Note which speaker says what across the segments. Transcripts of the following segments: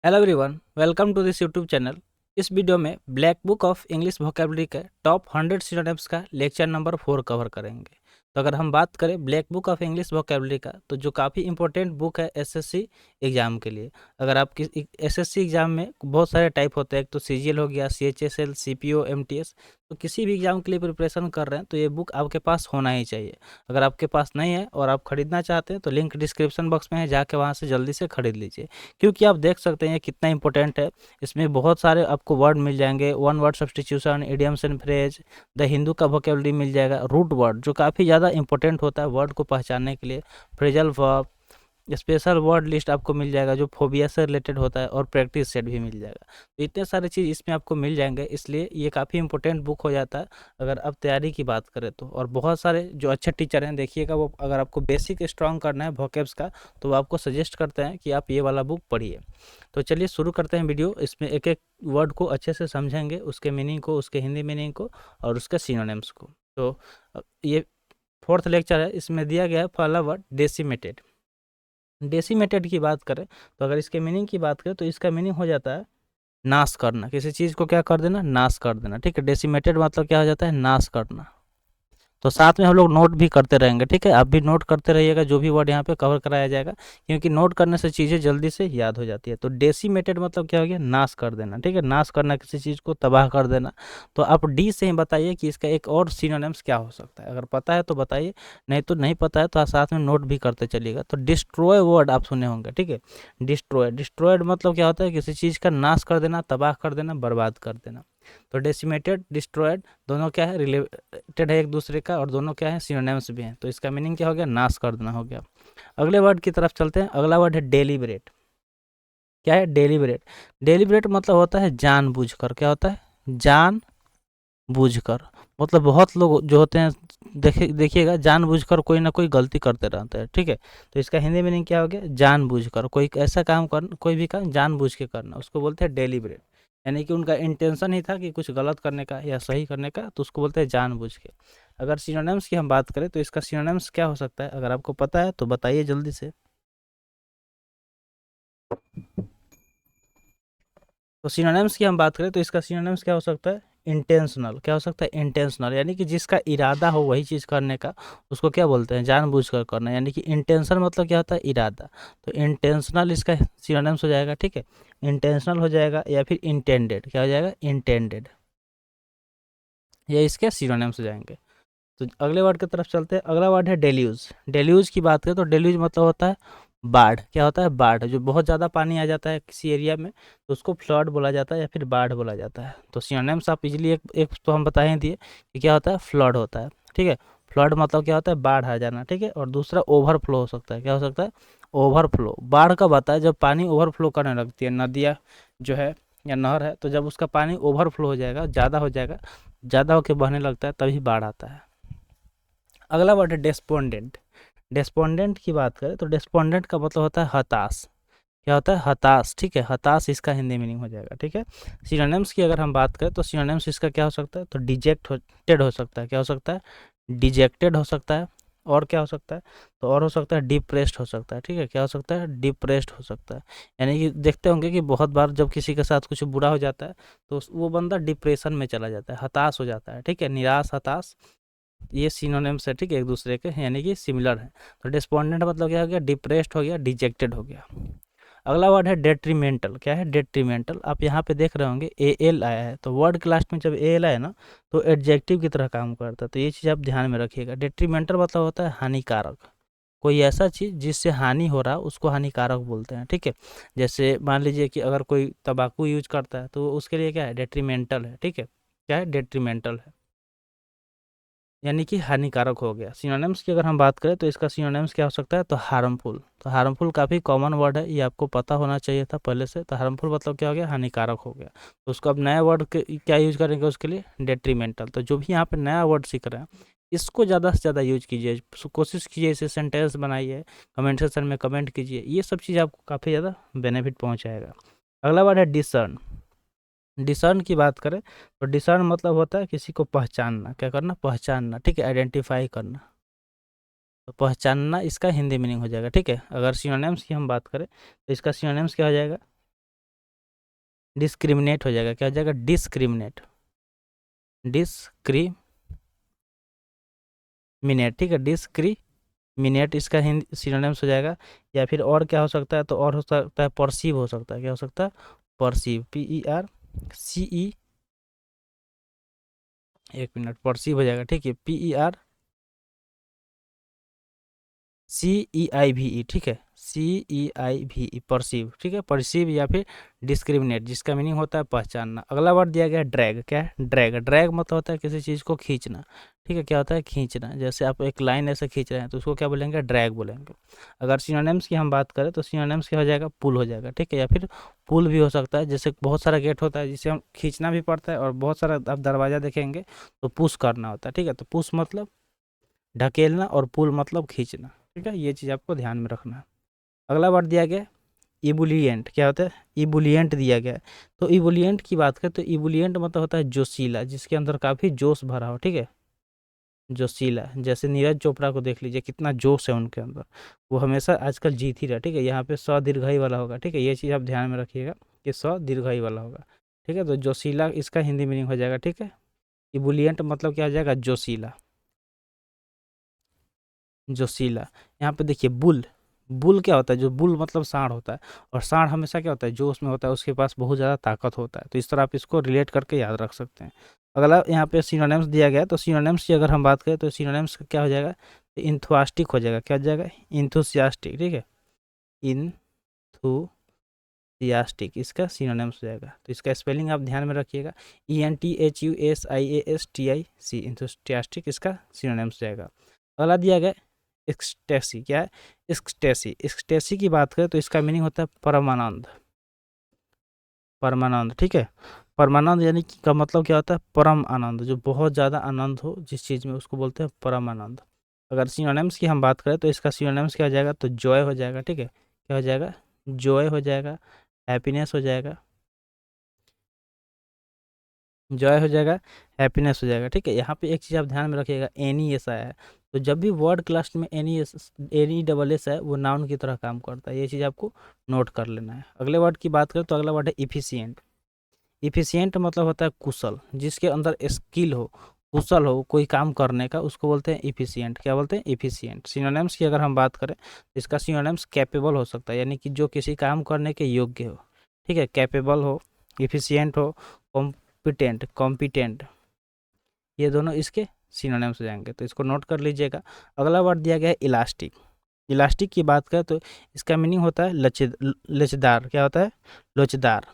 Speaker 1: Hello everyone, welcome to this YouTube channel. इस video में black book of English vocabulary के top 100 synonyms का lecture number 4 cover करेंगे। तो अगर हम बात करें black book of English vocabulary का, तो जो काफ़ी इंपॉर्टेंट बुक है एसएससी एग्जाम के लिए। अगर आप किस एसएससी एग्जाम में बहुत सारे टाइप होते हैं, एक तो सीजीएल हो गया, सीएचएसएल, सीपीओ, एमटीएस। तो किसी भी एग्जाम के लिए प्रिपरेशन कर रहे हैं तो ये बुक आपके पास होना ही चाहिए। अगर आपके पास नहीं है और आप खरीदना चाहते हैं तो लिंक डिस्क्रिप्शन बॉक्स में है, जाके वहाँ से जल्दी से खरीद लीजिए, क्योंकि आप देख सकते हैं कितना इंपॉर्टेंट है। इसमें बहुत सारे आपको वर्ड मिल जाएंगे, one word substitution, idioms and phrase, the Hindu का वोकेबलरी मिल जाएगा, रूट वर्ड जो काफ़ी ज़्यादा इंपॉर्टेंट होता है वर्ड को पहचानने के लिए, phrasal verb, special word list आपको मिल जाएगा जो फोबिया से रिलेटेड होता है, और प्रैक्टिस सेट भी मिल जाएगा। तो इतने सारे चीज़ इसमें आपको मिल जाएंगे, इसलिए ये काफ़ी इंपॉर्टेंट बुक हो जाता है अगर आप तैयारी की बात करें तो। और बहुत सारे जो अच्छे टीचर हैं, देखिएगा, वो अगर आपको बेसिक स्ट्रॉन्ग करना है वोकेब्स का तो वो आपको सजेस्ट करते हैं कि आप ये वाला बुक पढ़िए। तो चलिए शुरू करते हैं वीडियो। इसमें एक एक वर्ड को अच्छे से समझेंगे, उसके मीनिंग को, उसके हिंदी मीनिंग को और उसके सिनोनिम्स को। तो ये फोर्थ लेक्चर है। इसमें दिया गया है पहला वर्ड डेसिमेटेड। डेसिमेटेड की बात करें तो अगर इसके मीनिंग की बात करें तो इसका मीनिंग हो जाता है नाश करना, किसी चीज़ को क्या कर देना, नाश कर देना। ठीक है, डेसिमेटेड मतलब क्या हो जाता है, नाश करना। तो साथ में हम लोग नोट भी करते रहेंगे। ठीक है, आप भी नोट करते रहिएगा जो भी वर्ड यहाँ पे कवर कराया जाएगा, क्योंकि नोट करने से चीज़ें जल्दी से याद हो जाती है। तो डेसिमेटेड मतलब क्या हो गया, नाश कर देना। ठीक है, नाश करना, किसी चीज़ को तबाह कर देना। तो आप डी से ही बताइए कि इसका एक और सिनोनिम्स क्या हो सकता है। अगर पता है तो बताइए, नहीं तो नहीं पता है तो आप साथ में नोट भी करते चलिएगा। तो डिस्ट्रॉय वर्ड आप सुने होंगे। ठीक है, डिस्ट्रॉय, डिस्ट्रॉयड मतलब क्या होता है, किसी चीज़ का नाश कर देना, तबाह कर देना, बर्बाद कर देना। तो डेसिमेटेड, डिस्ट्रॉयड दोनों क्या है, रिलेटेड है एक दूसरे का, और दोनों क्या है, सिनोनिम्स भी हैं। तो इसका मीनिंग क्या हो गया, नाश कर देना हो गया। अगले वर्ड की तरफ चलते हैं। अगला वर्ड है डेलिबरेट। क्या है, डेलिबरेट। डेलिबरेट मतलब होता है जानबूझकर। क्या होता है, जान बूझकर। मतलब बहुत लोग जो होते हैं, देखिएगा, जानबूझकर कोई ना कोई गलती करते रहते हैं। ठीक है, तो इसका हिंदी मीनिंग क्या हो गया, जानबूझकर कोई ऐसा काम कर, कोई भी काम जानबूझ के करना, उसको बोलते हैं डेलिबरेट। यानी कि उनका इंटेंशन ही था कि कुछ गलत करने का या सही करने का, तो उसको बोलते हैं जानबूझ के। अगर सिनोनिम्स की हम बात करें तो इसका सिनोनिम्स क्या हो सकता है, अगर आपको पता है तो बताइए जल्दी से। तो सिनोनिम्स की हम बात करें तो इसका सिनोनिम्स क्या हो सकता है, इंटेंशनल। क्या हो सकता है, इंटेंशनल, यानी कि जिसका इरादा हो वही चीज़ करने का, उसको क्या बोलते हैं, जानबूझकर करना। यानी कि इंटेंशन मतलब क्या होता है, इरादा। तो इंटेंशनल इसका सिनोनिम्स हो जाएगा। ठीक है, इंटेंशनल हो जाएगा, या फिर इंटेंडेड। क्या हो जाएगा, इंटेंडेड। ये इसके सिनोनिम्स हो जाएंगे। तो अगले वर्ड की तरफ चलते हैं। अगला वर्ड है डेल्यूज। डेल्यूज की बात करें तो डेल्यूज मतलब होता है बाढ़। क्या होता है, बाढ़। जो बहुत ज़्यादा पानी आ जाता है किसी एरिया में तो उसको फ्लड बोला जाता है या फिर बाढ़ बोला जाता है। तो सिनोनिम्स आप इजीली एक एक तो हम बता ही दिए कि क्या होता है, फ्लड होता है। ठीक है, फ्लड मतलब क्या होता है, बाढ़ आ जाना। ठीक है, और दूसरा ओवरफ्लो हो सकता है। क्या हो सकता है, ओवरफ्लो। बाढ़ कब आता है, जब पानी ओवरफ्लो करने लगती है, नदियाँ जो है या नहर है, तो जब उसका पानी ओवरफ्लो हो जाएगा, ज़्यादा हो जाएगा, ज़्यादा होकर बहने लगता है, तभी बाढ़ आता है। अगला वर्ड है डेस्पोंडेंट। डेस्पोंडेंट की बात करें तो डेस्पोंडेंट का मतलब होता है हताश। क्या होता है, हताश। ठीक है, हताश इसका हिंदी मीनिंग हो जाएगा। ठीक है, सिनोनिम्स की अगर हम बात करें तो सिनोनिम्स इसका क्या हो सकता है, तो डिजेक्टेड हो सकता है। क्या हो सकता है, डिजेक्टेड हो सकता है। और क्या हो सकता है, तो और हो सकता है डिप्रेस्ड हो सकता है। ठीक है, क्या हो सकता है, डिप्रेस्ड हो सकता है। यानी कि देखते होंगे कि बहुत बार जब किसी के साथ कुछ बुरा हो जाता है तो वो बंदा डिप्रेशन में चला जाता है, हताश हो जाता है। ठीक है, निराश, हताश, ये सिनोनिम्स है। ठीक है, एक दूसरे के यानी कि सिमिलर है। तो डिस्पोंडेंट मतलब क्या हो गया, डिप्रेस्ड हो गया, डिजेक्टेड हो गया। अगला वर्ड है डेट्रीमेंटल। क्या है, डेट्रीमेंटल। आप यहाँ पे देख रहे होंगे ए एल आया है, तो वर्ड के लास्ट में जब ए एल आया ना तो एडजेक्टिव की तरह काम करता है। तो ये चीज़ आप ध्यान में रखिएगा। डेट्रीमेंटल मतलब होता है हानिकारक। कोई ऐसा चीज़ जिससे हानि हो रहा उसको हानिकारक बोलते हैं। ठीक है, जैसे मान लीजिए कि अगर कोई तंबाकू यूज करता है तो उसके लिए क्या है, डेट्रीमेंटल है। ठीक है, क्या है, डेट्रीमेंटल है, यानी कि हानिकारक हो गया। सिनोनिम्स की अगर हम बात करें तो इसका सिनोनिम्स क्या हो सकता है, तो हार्मफुल। तो हार्मफुल काफ़ी कॉमन वर्ड है, ये आपको पता होना चाहिए था पहले से। तो हार्मफुल मतलब क्या हो गया, हानिकारक हो गया। तो उसको अब नया वर्ड क्या यूज करेंगे उसके लिए, डेट्रीमेंटल। तो जो भी यहाँ पे नया वर्ड सीख रहे हैं इसको ज़्यादा से ज़्यादा यूज कीजिए, कोशिश कीजिए इसे सेंटेंस बनाइए, कमेंट सेक्शन में कमेंट कीजिए। ये सब चीज़ आपको काफ़ी ज़्यादा बेनिफिट पहुँचाएगा। अगला वर्ड है डिसर्न। डिसर्न की बात करें तो डिसर्न मतलब होता है किसी को पहचानना। क्या करना, पहचानना। ठीक है, आइडेंटिफाई करना। तो पहचानना इसका हिंदी मीनिंग हो जाएगा। ठीक है, अगर सिनोनिम्स की हम बात करें तो इसका सिनोनिम्स क्या हो जाएगा, डिस्क्रिमिनेट हो जाएगा, क्या हो जाएगा, डिस्क्रिमिनेट, डिस्क्रिमिनेट, ठीक है, डिस्क्रिमिनेट इसका हिंदी सिनोनिम्स हो जाएगा। या फिर और क्या हो सकता है, तो और हो सकता है परसीव हो सकता है, क्या हो सकता है, परसीव, PERCE, एक मिनट, परसीव हो जाएगा, ठीक है, PERCEIVE, ठीक है, CEIVE, परसीव, ठीक है, परसीव या फिर डिस्क्रिमिनेट, जिसका मीनिंग होता है पहचानना। अगला वर्ड दिया गया है ड्रैग, क्या है, ड्रैग, ड्रैग मतलब होता है किसी चीज़ को खींचना, ठीक है, क्या होता है, खींचना। जैसे आप एक लाइन ऐसे खींच रहे हैं तो उसको क्या बोलेंगे, ड्रैग बोलेंगे। अगर सिनोनिम्स की हम बात करें तो सिनोनिम्स क्या हो जाएगा, पुल हो जाएगा, ठीक है, या फिर पुल भी हो सकता है। जैसे बहुत सारा गेट होता है जिसे हम खींचना भी पड़ता है, और बहुत सारा आप दरवाज़ा देखेंगे तो पुश करना होता है, ठीक है, तो पुश मतलब ढकेलना और पुल मतलब खींचना, ठीक है, ये चीज़ आपको ध्यान में रखना है। अगला वर्ड दिया गया इबुलिएंट, क्या होता है, इबुलिएंट दिया गया है। तो इबुलिएंट की बात करें तो इबुलिएंट मतलब होता है जोशीला, जिसके अंदर काफ़ी जोश भरा हो, ठीक है, जोशीला। जैसे नीरज चोपड़ा को देख लीजिए, कितना जोश है उनके अंदर, वो हमेशा आजकल जीत ही रहा, ठीक है। यहाँ पे स दीर्घई वाला होगा, ठीक है, ये चीज़ आप ध्यान में रखिएगा कि स दीर्घई वाला होगा, ठीक है। तो जोशीला इसका हिंदी मीनिंग हो जाएगा, ठीक है। इबुलिएंट मतलब क्या हो जाएगा, जोशीला, जोशीला। यहाँ पे देखिए बुल, बुल क्या होता है, जो बुल मतलब सांड होता है, और सांड हमेशा क्या होता है, जो उसमें होता है उसके पास बहुत ज़्यादा ताकत होता है। तो इस तरह आप इसको रिलेट करके याद रख सकते हैं। अगला यहाँ पे सिनोनिम्स दिया गया है, तो सिनोनिम्स की अगर हम बात करें तो सिनोनिम्स क्या हो जाएगा, इंथुआस्टिक हो जाएगा, क्या हो जाएगा, इंथुसियास्टिक, ठीक है, इंथुसियास्टिक इसका सिनोनिम्स हो जाएगा। तो इसका स्पेलिंग आप ध्यान में रखिएगा, ENTHUSIASTIC, इंथुसियास्टिक इसका सिनोनिम्स हो जाएगा। अगला दिया गया एक्सटेसी, क्या है, एक्सटेसी, एक्सटेसी की बात करें तो इसका मीनिंग होता है परमानंद, परमानंद, ठीक है। परमानंद यानी कि का मतलब क्या होता है, परम आनंद, जो बहुत ज़्यादा आनंद हो जिस चीज़ में, उसको बोलते हैं परम आनंद। अगर सिनोनिम्स की हम बात करें तो इसका सिनोनिम्स क्या हो जाएगा, तो जॉय हो जाएगा, ठीक है, क्या हो जाएगा, जॉय हो जाएगा, हैप्पीनेस हो जाएगा, जॉय हो जाएगा, हैप्पीनेस हो जाएगा, ठीक है। यहाँ पे एक चीज़ आप ध्यान में रखिएगा, एनी एस आया है, तो जब भी वर्ड क्लास में एनी डबल एस है, वो नाउन की तरह काम करता है, ये चीज़ आपको नोट कर लेना है। अगले वर्ड की बात करें तो अगला वर्ड है इफिशियंट। इफिशियंट मतलब होता है कुशल, जिसके अंदर स्किल हो, कुशल हो कोई काम करने का, उसको बोलते हैं इफिशियंट, क्या बोलते हैं, इफिशियंट। सिनोनिम्स की अगर हम बात करें तो इसका सिनोनिम्स कैपेबल हो सकता है, यानी कि जो किसी काम करने के योग्य हो, ठीक है, कैपेबल हो, इफिशियंट हो, कॉम्पिटेंट, कॉम्पिटेंट, ये दोनों इसके सिनोनिम्स हो जाएंगे, तो इसको नोट कर लीजिएगा। अगला वर्ड दिया गया है इलास्टिक। इलास्टिक की बात करें तो इसका मीनिंग होता है लचदार, क्या होता है, लोचदार,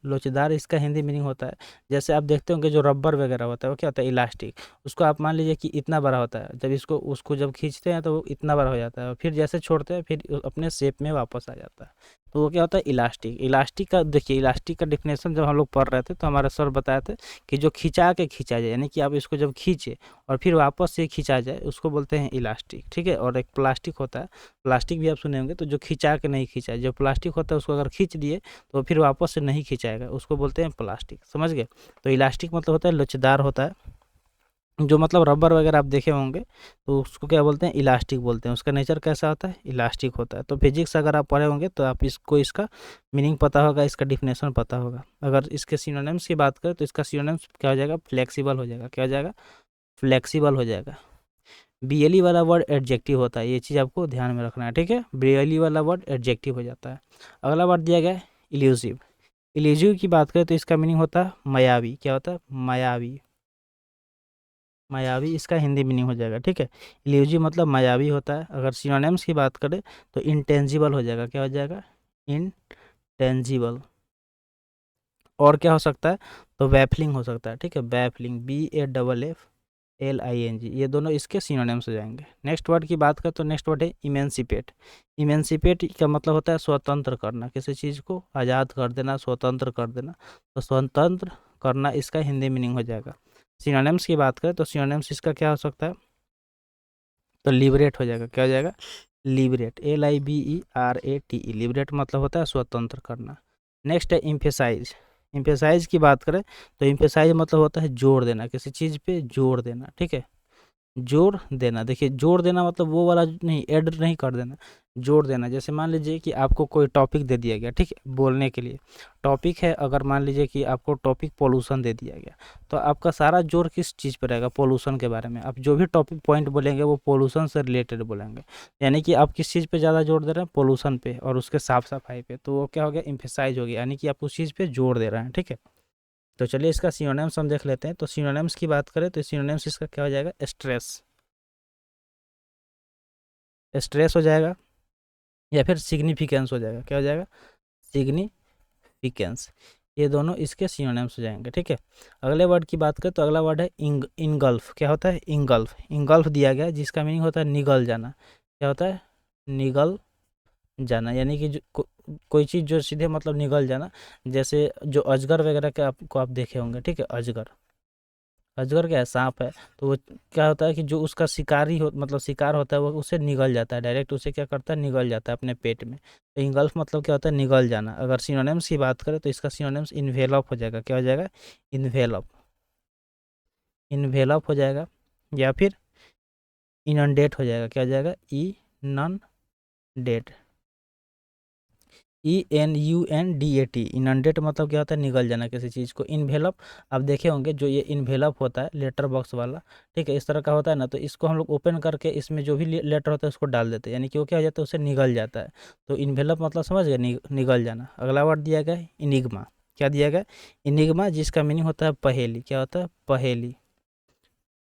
Speaker 1: लोचदार इसका हिंदी मीनिंग होता है। जैसे आप देखते होंगे जो रबर वगैरह होता है वो क्या होता है, इलास्टिक, उसको आप मान लीजिए कि इतना बड़ा होता है, जब इसको उसको जब खींचते हैं तो वो इतना बड़ा हो जाता है, और फिर जैसे छोड़ते हैं फिर अपने शेप में वापस आ जाता है, तो वो क्या होता है, इलास्टिक। इलास्टिक का देखिए, इलास्टिक का डिफिनेशन जब हम लोग पढ़ रहे थे तो हमारे सर बताए थे कि जो खिंचा के खींचा जाए, यानी कि आप इसको जब खींचे और फिर वापस से खींचा जाए, उसको बोलते हैं इलास्टिक, ठीक है। और एक प्लास्टिक होता है, प्लास्टिक भी आप सुने होंगे, तो जो खिंचा के नहीं खींचा, जो प्लास्टिक होता है उसको अगर खींच दिए तो फिर वापस से नहीं खिंचाएगा, उसको बोलते हैं प्लास्टिक, समझ गए। तो इलास्टिक मतलब होता है लोचदार होता है, जो मतलब रबर वगैरह आप देखे होंगे तो उसको क्या बोलते हैं, इलास्टिक बोलते हैं। उसका नेचर कैसा होता है, इलास्टिक होता है। तो फिजिक्स अगर आप पढ़े होंगे तो आप इसको, इसका मीनिंग पता होगा, इसका डिफिनेशन पता होगा। अगर इसके सिनोनिम्स की बात करें तो इसका सिनोनिम्स क्या हो जाएगा, फ्लेक्सिबल हो जाएगा, क्या हो जाएगा, फ्लेक्सिबल हो जाएगा। बीएलई वाला वर्ड एडजेक्टिव होता है, ये चीज़ आपको ध्यान में रखना है, ठीक है, बीएलई वाला वर्ड एडजेक्टिव हो जाता है। अगला वर्ड दिया गया है इल्यूसिव। इल्यूजिव की बात करें तो इसका मीनिंग होता है मायावी, क्या होता है, मायावी, मायावी इसका हिंदी मीनिंग हो जाएगा, ठीक है। इल्यूजिव मतलब मायावी होता है। अगर सिनोनिम्स की बात करें तो इंटेंजिबल हो जाएगा, क्या हो जाएगा, इंटेंजिबल। और क्या हो सकता है, तो बैफलिंग हो सकता है, ठीक है, बैफलिंग, BAFFLING, ये दोनों इसके सिनोनिम्स हो जाएंगे। नेक्स्ट वर्ड की बात करें तो नेक्स्ट वर्ड है इमेंसिपेट। इमेंसिपेट का मतलब होता है स्वतंत्र करना, किसी चीज़ को आज़ाद कर देना, स्वतंत्र कर देना, तो स्वतंत्र करना इसका हिंदी मीनिंग हो जाएगा। सिनोनिम्स की बात करें तो सिनोनिम्स इसका क्या हो सकता है, तो लिबरेट हो जाएगा, क्या हो जाएगा, लिबरेट, LIBERATE, लिबरेट मतलब होता है स्वतंत्र करना। नेक्स्ट है इम्फेसाइज। इम्फेसाइज की बात करें तो इम्फेसाइज मतलब होता है जोर देना, किसी चीज़ पे जोर देना, ठीक है, जोड़ देना, देखिए जोड़ देना मतलब वो वाला नहीं, ऐड नहीं कर देना, जोड़ देना। जैसे मान लीजिए कि आपको कोई टॉपिक दे दिया गया, ठीक है, बोलने के लिए टॉपिक है। अगर मान लीजिए कि आपको टॉपिक पोल्यूशन दे दिया गया, तो आपका सारा जोर किस चीज़ पर रहेगा? पोल्यूशन के बारे में। आप जो भी टॉपिक पॉइंट बोलेंगे वो पोल्यूशन से रिलेटेड बोलेंगे, यानी कि आप किस चीज़ पे ज़्यादा जोर दे रहे हैं? पोल्यूशन पे और उसके साफ सफाई पे। तो वो क्या हो गया? एम्फेसाइज हो गया, यानी कि आप उस चीज़ पे जोर दे रहे हैं, ठीक है। तो चलिए इसका सिनोनिम्स हम देख लेते हैं। तो सिनोनिम्स की बात करें तो सिनोनिम्स इसका क्या हो जाएगा? स्ट्रेस, स्ट्रेस हो जाएगा, या फिर सिग्निफिकेंस हो जाएगा। क्या हो जाएगा? सिग्निफिकेंस। ये दोनों इसके सिनोनिम्स हो जाएंगे, ठीक है। अगले वर्ड की बात करें तो अगला वर्ड है इनगल्फ। क्या होता है? इंगल्फ। इंगल्फ दिया गया जिसका मीनिंग होता है निगल जाना। क्या होता है? निगल जाना, यानी कि कोई चीज़ जो सीधे मतलब निगल जाना। जैसे जो अजगर वगैरह के आपको आप देखे होंगे, ठीक है। अजगर, अजगर क्या है? सांप है। तो वो क्या होता है कि जो उसका शिकारी हो मतलब शिकार होता है वो उसे निगल जाता है, डायरेक्ट उसे क्या करता है? निगल जाता है अपने पेट में। तो इंगल्फ मतलब क्या होता है? निगल जाना। अगर सिनोनिम्स की बात करें तो इसका सिनोनिम्स इन्वेलप हो जाएगा। क्या हो जाएगा? इन्वेलप, इन्वेलप हो जाएगा, या फिर इनंडेट हो जाएगा। क्या हो जाएगा? Inundate, ENUNDAT। इनंडेट मतलब क्या होता है? निगल जाना किसी चीज़ को। इन्वेलप आप देखे होंगे, जो ये इन्वेलप होता है लेटर बॉक्स वाला, ठीक है, इस तरह का होता है ना। तो इसको हम लोग ओपन करके इसमें जो भी लेटर होता है उसको डाल देते हैं, यानी कि वो क्या हो जाता है? उससे निगल जाता है। तो इन्वेलप मतलब समझ गए? निगल जाना। अगला वर्ड दिया गया है इनिग्मा। क्या दिया गया? इनिग्मा, जिसका मीनिंग होता है पहेली। क्या होता है? पहेली।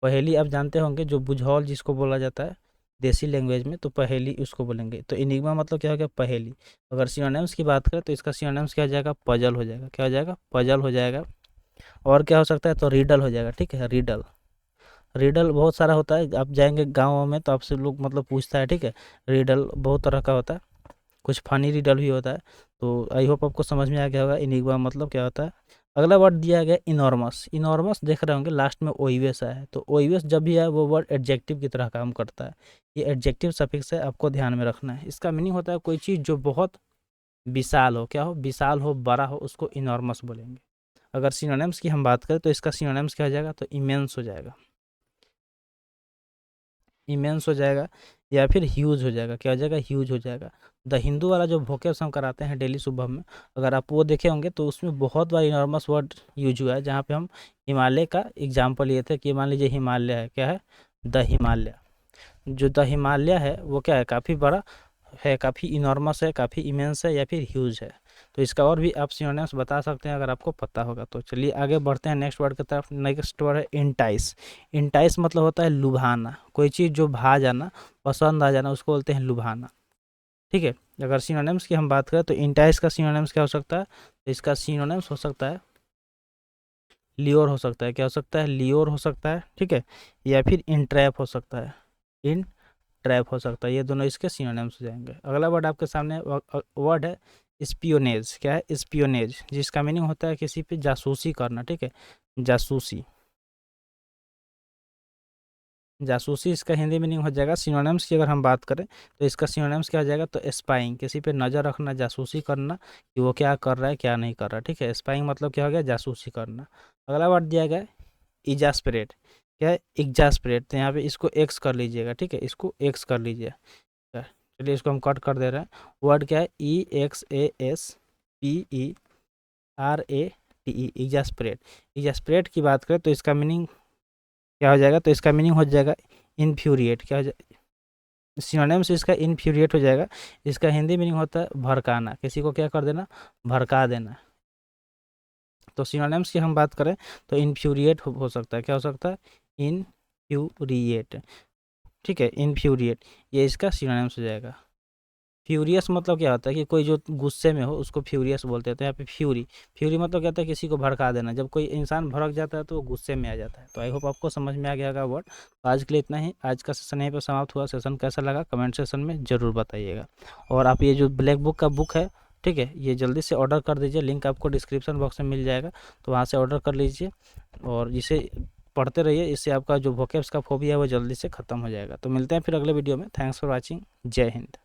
Speaker 1: पहेली आप जानते होंगे, जो बुझौल जिसको बोला जाता है देसी लैंग्वेज में, तो पहेली उसको बोलेंगे। तो इनिग्मा मतलब क्या हो गया? पहेली। अगर सिनोनिम्स की बात करें तो इसका सिनोनिम्स क्या हो जाएगा? पजल हो जाएगा। क्या हो जाएगा? पजल हो जाएगा। और क्या हो सकता है? तो रीडल हो जाएगा, ठीक है। रीडल, रीडल बहुत सारा होता है। आप जाएंगे गाँव में तो आपसे लोग मतलब पूछता है, ठीक है। रीडल बहुत तरह का होता है, कुछ फनी रीडल भी होता है। तो आई होप आपको समझ में आ गया होगा इनिग्मा मतलब क्या होता है। अगला वर्ड दिया गया इनॉर्मस। इनॉर्मस देख रहे होंगे लास्ट में ओइवेस आया है। तो ओइवेस जब भी आए वो वर्ड एडजेक्टिव की तरह काम करता है। ये एडजेक्टिव सफिक्स है, आपको ध्यान में रखना है। इसका मीनिंग होता है कोई चीज़ जो बहुत विशाल हो। क्या हो? विशाल हो, बड़ा हो, उसको इनॉर्मस बोलेंगे। अगर सिनोनिम्स की हम बात करें तो इसका सिनोनिम्स क्या हो जाएगा? तो इमेंस हो जाएगा, इमेंस हो जाएगा, या फिर ह्यूज हो जाएगा। क्या हो जाएगा? ह्यूज हो जाएगा। द हिंदू वाला जो वोकेब्स हम कराते हैं डेली सुबह में, अगर आप वो देखे होंगे तो उसमें बहुत बार इनॉर्मस वर्ड यूज हुआ है, जहाँ पे हम हिमालय का एग्जाम्पल लिए थे कि मान लीजिए हिमालय है। क्या है? द हिमालय। जो द हिमालय है वो क्या है? काफ़ी बड़ा है, काफ़ी इनॉर्मस है, काफ़ी इमेंस है, या फिर ह्यूज है। तो इसका और भी आप सिनोनिम्स बता सकते हैं अगर आपको पता होगा तो। चलिए आगे बढ़ते हैं नेक्स्ट वर्ड की तरफ। नेक्स्ट वर्ड है इंटाइस। इंटाइस मतलब होता है लुभाना। कोई चीज़ जो भा जाना, पसंद आ जाना, उसको बोलते हैं लुभाना, ठीक है। अगर सिनोनिम्स की हम बात करें तो इंटाइस का सिनोनिम्स क्या हो सकता है? तो इसका सिनोनिम्स हो सकता है लियोर हो सकता है। क्या हो सकता है? लियोर हो सकता है, ठीक है, या फिर इंट्रैप हो सकता है। इन ट्रैप हो सकता है। ये दोनों इसके सिनोनिम्स हो जाएंगे। अगला वर्ड आपके सामने वर्ड है स्पियोनेज। क्या है? स्पियोनेज, जिसका मीनिंग होता है किसी पे जासूसी करना, ठीक है। जासूसी, जासूसी इसका हिंदी मीनिंग हो जाएगा। सिनोनिम्स की अगर हम बात करें तो इसका सिनोनिम्स क्या हो जाएगा? तो स्पाइंग, किसी पे नज़र रखना, जासूसी करना कि वो क्या कर रहा है क्या नहीं कर रहा, ठीक है। स्पाइंग मतलब क्या हो गया? जासूसी करना। अगला वर्ड दिया गया इजास्परेट। क्या है? एग्जास्परेट। तो यहाँ पे इसको एक्स कर लीजिएगा, ठीक है, इसको एक्स कर लीजिए। चलिए इसको हम कट कर दे रहे हैं। वर्ड क्या है? EXASPERATE, एग्जास्परेट। एग्जास्परेट की बात करें तो इसका मीनिंग क्या हो जाएगा? तो इसका मीनिंग हो जाएगा इन्फ्यूरिएट। क्या हो जाएगा? सिनोनिम्स इसका इन्फ्यूरिएट हो जाएगा। इसका हिंदी मीनिंग होता है भड़काना, किसी को क्या कर देना? भड़का देना। तो सिनोनिम्स की हम बात करें तो इन्फ्यूरिएट हो सकता है। क्या हो सकता है? इन्फ्यूरिएट, ठीक है, इन्फ्यूरिएट, ये इसका सिनोनिम्स हो जाएगा। फ्यूरियस मतलब क्या होता है कि कोई जो गुस्से में हो उसको फ्यूरियस बोलते हैं। तो यहाँ पे फ्यूरी, फ्यूरी मतलब क्या होता है? किसी को भड़का देना। जब कोई इंसान भड़क जाता है तो वो गुस्से में आ जाता है। तो आई होप आपको समझ में आ गया होगा वर्ड। तो आज के लिए इतना ही। आज का सेशन यहीं पर समाप्त हुआ। सेशन कैसा लगा कमेंट सेशन में ज़रूर बताइएगा। और आप ये जो ब्लैक बुक का बुक है, ठीक है, ये जल्दी से ऑर्डर कर दीजिए। लिंक आपको डिस्क्रिप्शन बॉक्स में मिल जाएगा, तो वहाँ से ऑर्डर कर लीजिए और जिसे पढ़ते रहिए। इससे आपका जो वोकेब्स का फोबिया है वो जल्दी से ख़त्म हो जाएगा। तो मिलते हैं फिर अगले वीडियो में। Thanks for watching. जय हिंद।